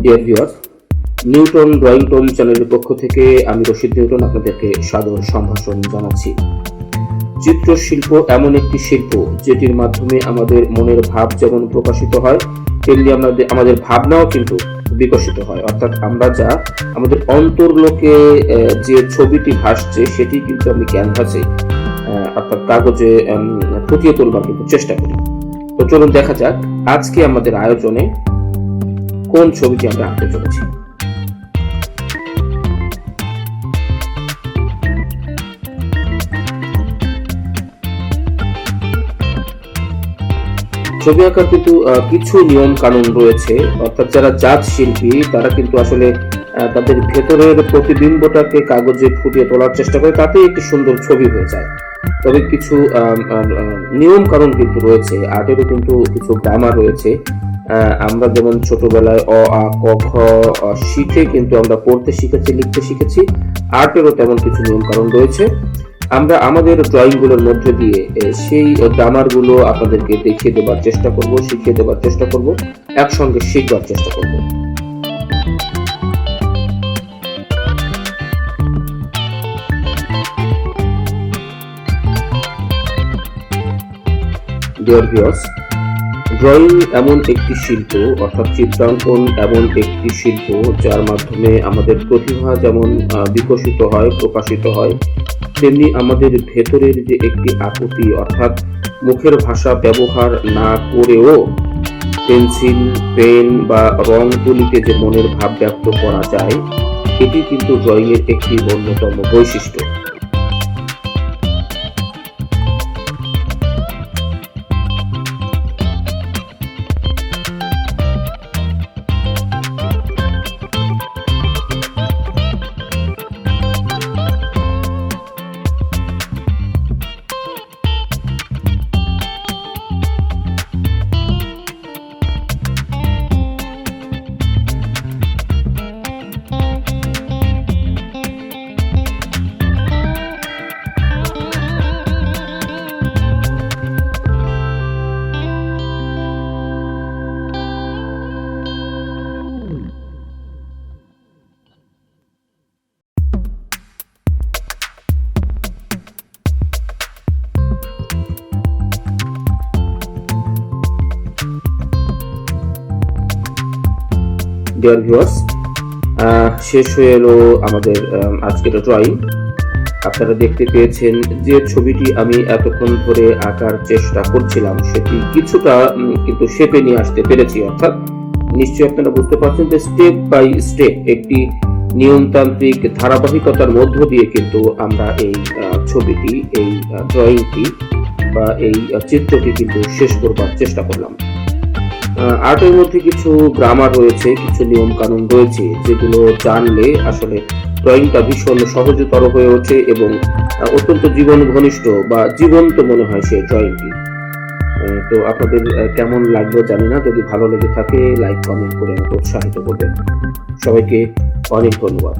Dear viewers, Newton drawing tone চ্যানেলের পক্ষ থেকে আমি রশিদ নিউটন আপনাদেরকে সাদর সম্ভাষণ জানাচ্ছি। চিত্রশিল্প এমন একটি শিল্প যেটির মাধ্যমে আমাদের মনের ভাব যেমন প্রকাশিত হয়, তেমনি আমাদের ভাবনাও কিন্তু বিকশিত হয়। অর্থাৎ আমরা যা আমাদের অন্তর্লোকে যে ছবিটি ভাসছে সেটি কিন্তু আমি ক্যানভাসে অর্থাৎ কাগজে ফুটিয়ে তোলবার কিন্তু চেষ্টা করি। তো চলুন দেখা যাক আজকে আমাদের আয়োজনে কোন ছবিটি আমরা আঁকতে চলেছি। ছবি আঁকার কিন্তু কিছু নিয়ম কানুন রয়েছে। অর্থাৎ যারা জাত শিল্পী তারা কিন্তু আসলে তাদের ভেতরের প্রতিবিম্বটাকে কাগজে ফুটিয়ে তোলার চেষ্টা করে, তাতেই একটি সুন্দর ছবি হয়ে যায়। তবে কিছু নিয়ম কানুন কিন্তু রয়েছে, আর্টেরও কিন্তু কিছু গ্রামার রয়েছে। আমরা যেমন ছোটবেলায় অ আ ক খ শিখে কিন্তু আমরা পড়তে শিখেছি, লিখতে শিখেছি, আর্টেরও তেমন কিছু নিয়ম কানুন রয়েছে। আমরা আমাদের ড্রয়িং গুলোর মধ্যে দিয়ে সেই গ্রামার গুলো আপনাদেরকে দেখিয়ে দেবার চেষ্টা করব, শিখিয়ে দেবার চেষ্টা করব, একসঙ্গে শিখবার চেষ্টা করব। ডিয়ার ভিউয়ার্স, ড্রয়িং এমন একটি শিল্প, অর্থাৎ চিত্রাঙ্কন এমন একটি শিল্প যার মাধ্যমে আমাদের প্রতিভা যেমন বিকশিত হয়, প্রকাশিত হয়, তেমনি আমাদের ভেতরের যে একটি আকুতি, অর্থাৎ মুখের ভাষা ব্যবহার না করেও পেন্সিল, পেন বা রং তুলিতে যে মনের ভাব ব্যক্ত করা যায়, এটি কিন্তু ড্রয়িং এর একটি অন্যতম বৈশিষ্ট্য। ডিয়ার ভিউয়ার্স, শেষ হয়ে এলো আমাদের আজকের ড্রয়িং। আপনারা দেখতে পেয়েছেন যে ছবিটি আমি এতক্ষণ ধরে আঁকার চেষ্টা করছিলাম সেটি কিছুটা কিন্তু শেপে নিয়ে আসতে পেরেছি। অর্থাৎ নিশ্চয়ই আপনারা বুঝতে পারছেন যে স্টেপ বাই স্টেপ একটি নিয়মতান্ত্রিক ধারাবাহিকতার মধ্য দিয়ে কিন্তু আমরা এই ছবিটি, এই ড্রয়িংটি বা এই চিত্রটি কিন্তু শেষ করবার চেষ্টা করলাম। আর্টের মধ্যে কিছু গ্রামার রয়েছে, কিছু নিয়ম কানুন রয়েছে যেগুলো জানলে আসলে ড্রয়িংটা ভীষণ সহজতর হয়ে ওঠে এবং অত্যন্ত জীবন ঘনিষ্ঠ বা জীবন্ত মনে হয় সেই ড্রয়িংটি। তো আপনাদের কেমন লাগলো জানি না, যদি ভালো লেগে থাকে লাইক কমেন্ট করে আমাকে উৎসাহিত করবেন। সবাইকে অনেক ধন্যবাদ।